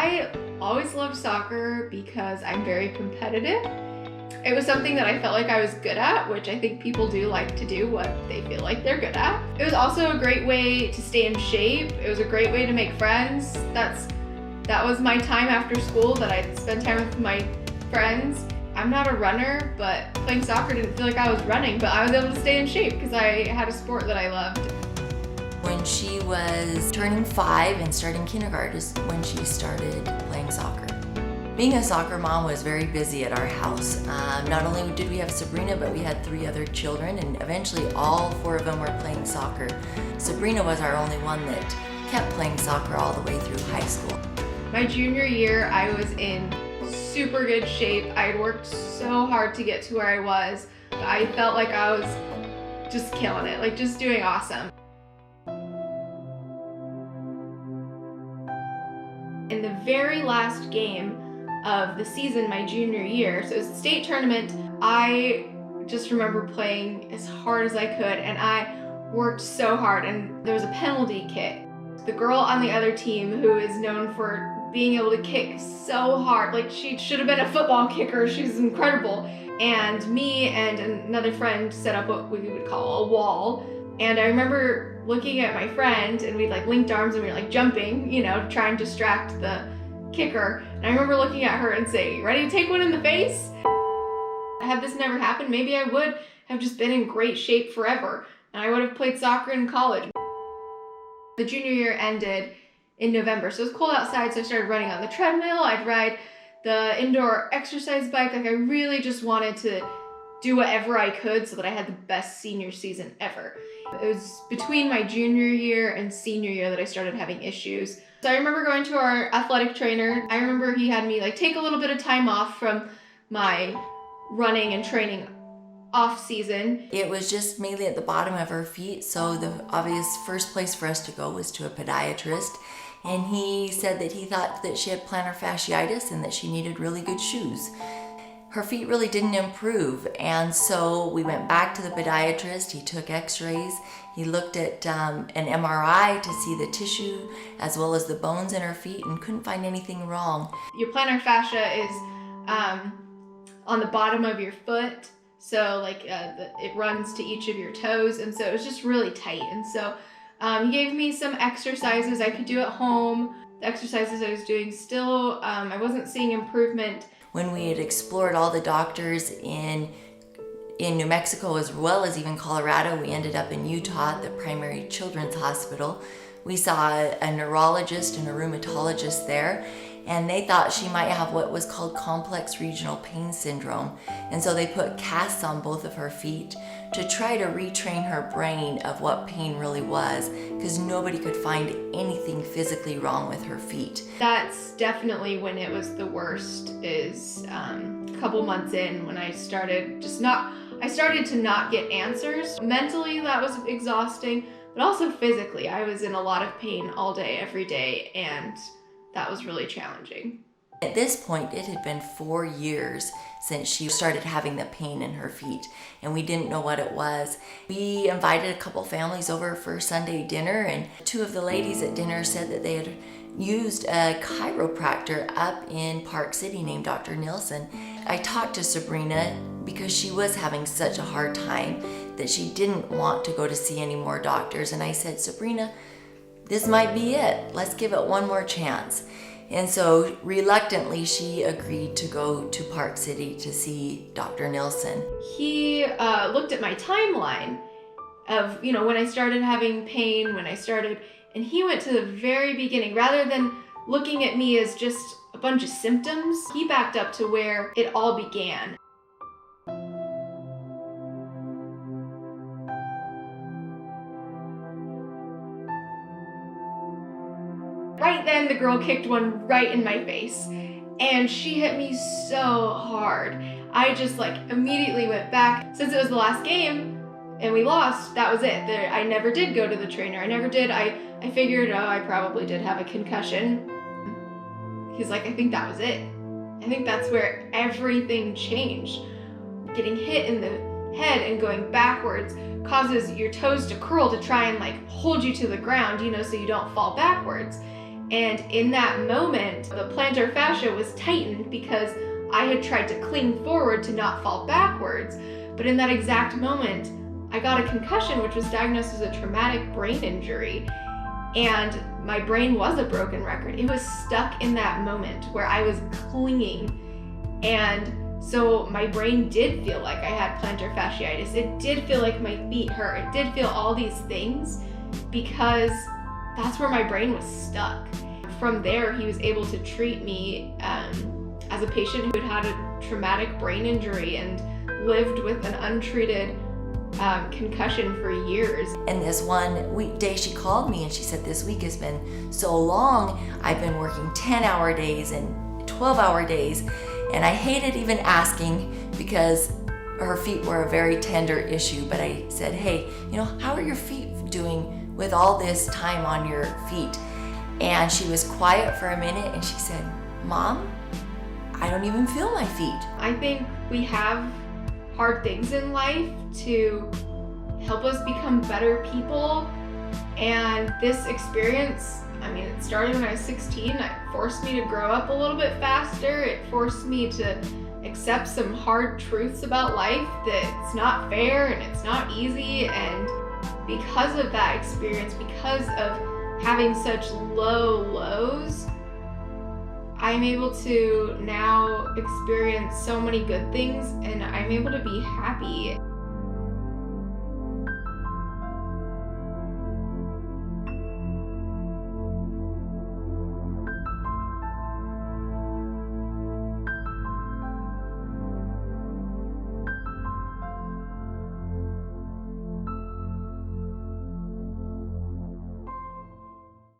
I always loved soccer because I'm very competitive. It was something that I felt like I was good at, which I think people do like to do what they feel like they're good at. It was also a great way to stay in shape. It was a great way to make friends. That was my time after school, that I'd spend time with my friends. I'm not a runner, but playing soccer didn't feel like I was running, but I was able to stay in shape because I had a sport that I loved. When she was turning 5 and starting kindergarten is when she started playing soccer. Being a soccer mom was very busy at our house. Not only did we have Sabrina, but we had 3 other children, and eventually all 4 of them were playing soccer. Sabrina was our only one that kept playing soccer all the way through high school. My junior year, I was in super good shape. I had worked so hard to get to where I was. I felt like I was just killing it, like just doing awesome. In the very last game of the season, my junior year, so it was the state tournament, I just remember playing as hard as I could, and I worked so hard, and there was a penalty kick. The girl on the other team, who is known for being able to kick so hard, like she should have been a football kicker, she's incredible, and me and another friend set up what we would call a wall. And I remember looking at my friend, and we'd like linked arms and we were like jumping, you know, to try and distract the kicker. And I remember looking at her and saying, "Ready to take one in the face?" Had this never happened, maybe I would have just been in great shape forever, and I would have played soccer in college. The junior year ended in November, so it was cold outside, so I started running on the treadmill. I'd ride the indoor exercise bike. Like, I really just wanted to do whatever I could so that I had the best senior season ever. It was between my junior year and senior year that I started having issues. So I remember going to our athletic trainer. I remember he had me like take a little bit of time off from my running and training off season. It was just mainly at the bottom of her feet, so the obvious first place for us to go was to a podiatrist, and he said that he thought that she had plantar fasciitis and that she needed really good shoes. Her feet really didn't improve, and so we went back to the podiatrist. He took x-rays, he looked at an MRI to see the tissue as well as the bones in her feet, and couldn't find anything wrong. Your plantar fascia is on the bottom of your foot, so like it runs to each of your toes, and so it was just really tight. And so he gave me some exercises I could do at home. The exercises I was doing still, I wasn't seeing improvement. When we had explored all the doctors in New Mexico as well as even Colorado, we ended up in Utah at the Primary Children's Hospital. We saw a neurologist and a rheumatologist there, and they thought she might have what was called complex regional pain syndrome. And so they put casts on both of her feet to try to retrain her brain of what pain really was, because nobody could find anything physically wrong with her feet. That's definitely when it was the worst, is a couple months in, when I started to not get answers. Mentally, that was exhausting, but also physically. I was in a lot of pain all day, every day, and that was really challenging. At this point, it had been 4 years since she started having the pain in her feet, and we didn't know what it was. We invited a couple families over for Sunday dinner, and 2 of the ladies at dinner said that they had used a chiropractor up in Park City named Dr. Nielsen. I talked to Sabrina because she was having such a hard time that she didn't want to go to see any more doctors, and I said, "Sabrina, this might be it. Let's give it one more chance." And so reluctantly, she agreed to go to Park City to see Dr. Nielsen. He looked at my timeline of, you know, when I started having pain, and he went to the very beginning. Rather than looking at me as just a bunch of symptoms, he backed up to where it all began. Right then, the girl kicked one right in my face, and she hit me so hard. I just like immediately went back. Since it was the last game and we lost, that was it. I never did go to the trainer. I never did. I figured, oh, I probably did have a concussion. He's like, I think that was it. I think that's where everything changed. Getting hit in the head and going backwards causes your toes to curl to try and like hold you to the ground, you know, so you don't fall backwards. And in that moment, the plantar fascia was tightened because I had tried to cling forward to not fall backwards. But in that exact moment, I got a concussion, which was diagnosed as a traumatic brain injury. And my brain was a broken record. It was stuck in that moment where I was clinging. And so my brain did feel like I had plantar fasciitis. It did feel like my feet hurt. It did feel all these things because that's where my brain was stuck. From there, he was able to treat me as a patient who had a traumatic brain injury and lived with an untreated concussion for years. And this one weekday she called me and she said, this week has been so long. I've been working 10-hour days and 12-hour days. And I hated even asking because her feet were a very tender issue. But I said, hey, how are your feet doing with all this time on your feet? And she was quiet for a minute and she said, Mom, I don't even feel my feet. I think we have hard things in life to help us become better people. And this experience, it started when I was 16. It forced me to grow up a little bit faster. It forced me to accept some hard truths about life, that it's not fair and it's not easy. And because of that experience, because of having such low lows, I'm able to now experience so many good things and I'm able to be happy.